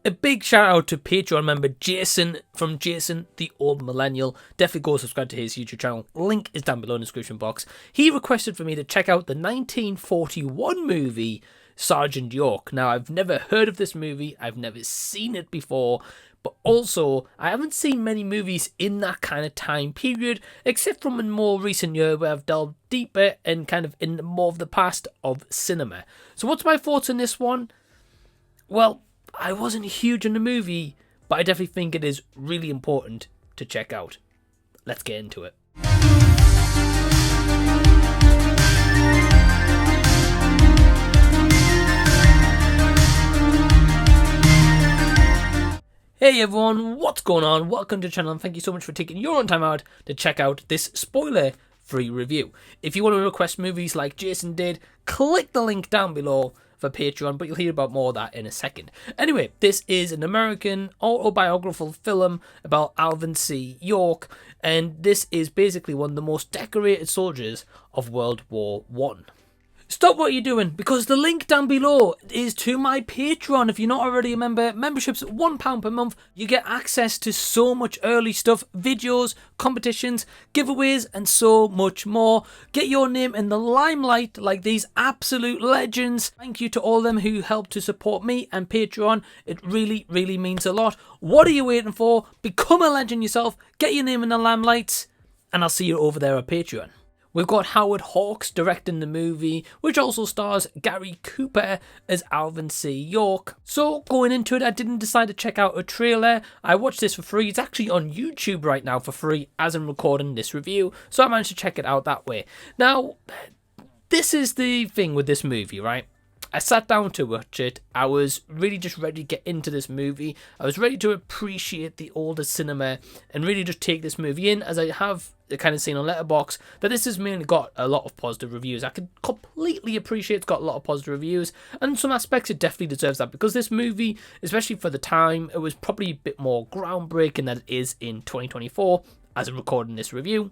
A big shout out to Patreon member Jason from Jason the Old Millennial. Definitely go subscribe to his YouTube channel. Link is down below in the description box. He requested for me to check out the 1941 movie Sergeant York. Now, I've never heard of this movie. I've never seen it before. But also, I haven't seen many movies in that kind of time period, except from a more recent year where I've delved deeper and kind of in more of the past of cinema. So what's my thoughts on this one? Well, I wasn't huge on the movie, but I definitely think it is really important to check out. Let's get into it. Hey everyone, what's going on? Welcome to the channel and thank you so much for taking your own time out to check out this spoiler-free review. If you want to request movies like Jason did, click the link down below for Patreon, but you'll hear about more of that in a second. Anyway, this is an American autobiographical film about Alvin C. York, and this is basically one of the most decorated soldiers of World War I. Stop what you're doing, because the link down below is to my Patreon. If you're not already a member, membership's £1 per month. You get access to so much early stuff, videos, competitions, giveaways, and so much more. Get your name in the limelight like these absolute legends. Thank you to all of them who helped to support me and Patreon. It really, really means a lot. What are you waiting for? Become a legend yourself. Get your name in the limelight, and I'll see you over there at Patreon. We've got Howard Hawks directing the movie, which also stars Gary Cooper as Alvin C. York. So, going into it, I didn't decide to check out a trailer. I watched this for free. It's actually on YouTube right now for free as I'm recording this review, so I managed to check it out that way. Now, this is the thing with this movie, right? I sat down to watch it. I was really just ready to get into this movie. I was ready to appreciate the older cinema and really just take this movie in, as I have kind of seen on Letterboxd that this has mainly got a lot of positive reviews. I can completely appreciate it's got a lot of positive reviews, and in some aspects it definitely deserves that, because this movie, especially for the time, it was probably a bit more groundbreaking than it is in 2024 as I'm recording this review.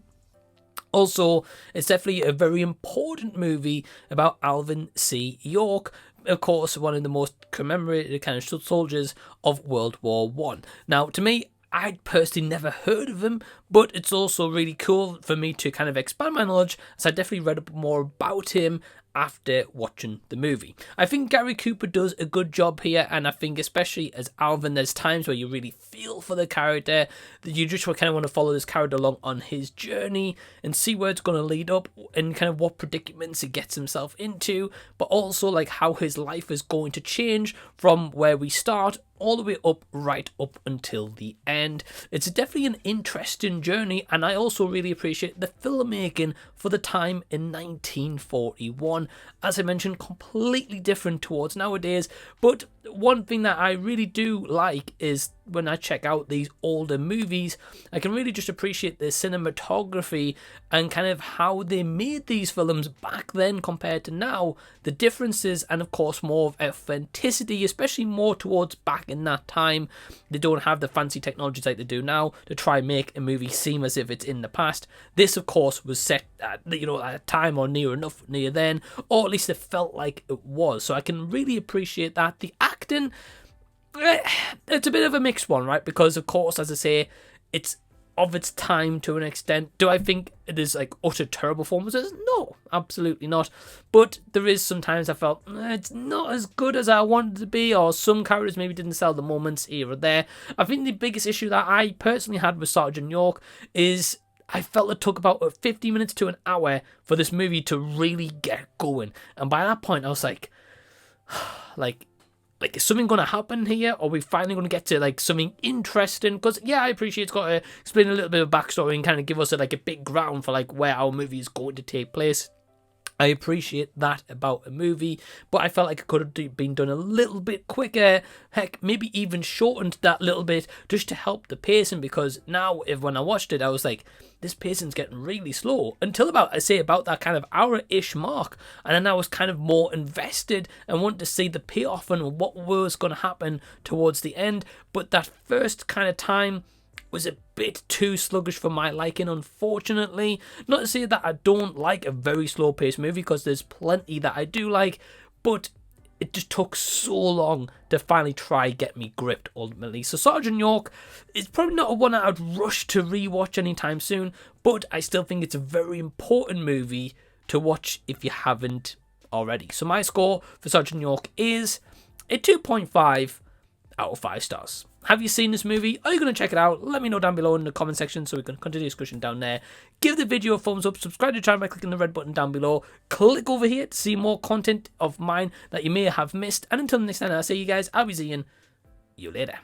Also, it's definitely a very important movie about Alvin C. York, of course, one of the most commemorated kind of soldiers of World War I. Now, to me, I'd personally never heard of him, but it's also really cool for me to kind of expand my knowledge, as I definitely read up more about him after watching the movie. I think Gary Cooper does a good job here, and I think especially as Alvin, there's times where you really feel for the character, that you just kind of want to follow this character along on his journey and see where it's going to lead up and kind of what predicaments he gets himself into, but also like how his life is going to change from where we start all the way up, right up until the end. It's definitely an interesting journey, and I also really appreciate the filmmaking for the time in 1941. As I mentioned, completely different towards nowadays, but one thing that I really do like is when I check out these older movies, I can really just appreciate the cinematography and kind of how they made these films back then compared to now, the differences, and of course more of authenticity, especially more towards back in that time. They don't have the fancy technologies like they do now to try and make a movie seem as if it's in the past. This of course was set at, at a time or near then, or at least it felt like it was, so I can really appreciate that. The acting, it's a bit of a mixed one, right? Because of course, as I say, it's of its time to an extent. Do I think it is like utter terrible performances? No, absolutely not. But there is sometimes I felt it's not as good as I wanted it to be, or some characters maybe didn't sell the moments here or there. I think the biggest issue that I personally had with Sergeant York is I felt it took about 50 minutes to an hour for this movie to really get going. And by that point, I was like, is something going to happen here? Or are we finally going to get to like something interesting? Because yeah, I appreciate it's got to explain a little bit of backstory and kind of give us a big ground for like where our movie is going to take place. I appreciate that about a movie, but I felt like it could have been done a little bit quicker. Heck, maybe even shortened that little bit just to help the pacing, because now when I watched it, I was like, this pacing's getting really slow until about that kind of hour-ish mark, and then I was kind of more invested and wanted to see the payoff and what was going to happen towards the end. But that first kind of time was a bit too sluggish for my liking, unfortunately. Not to say that I don't like a very slow-paced movie, because there's plenty that I do like, but it just took so long to finally try get me gripped ultimately. So Sergeant York is probably not a one that I'd rush to rewatch anytime soon, but I still think it's a very important movie to watch if you haven't already. So my score for Sergeant York is a 2.5 out of 5 stars. Have you seen this movie? Are you going to check it out? Let me know down below in the comment section so we can continue discussion down there. Give the video a thumbs up, subscribe to the channel by clicking the red button down below. Click over here to see more content of mine that you may have missed. And until next time, I'll see you guys. I'll be seeing you later.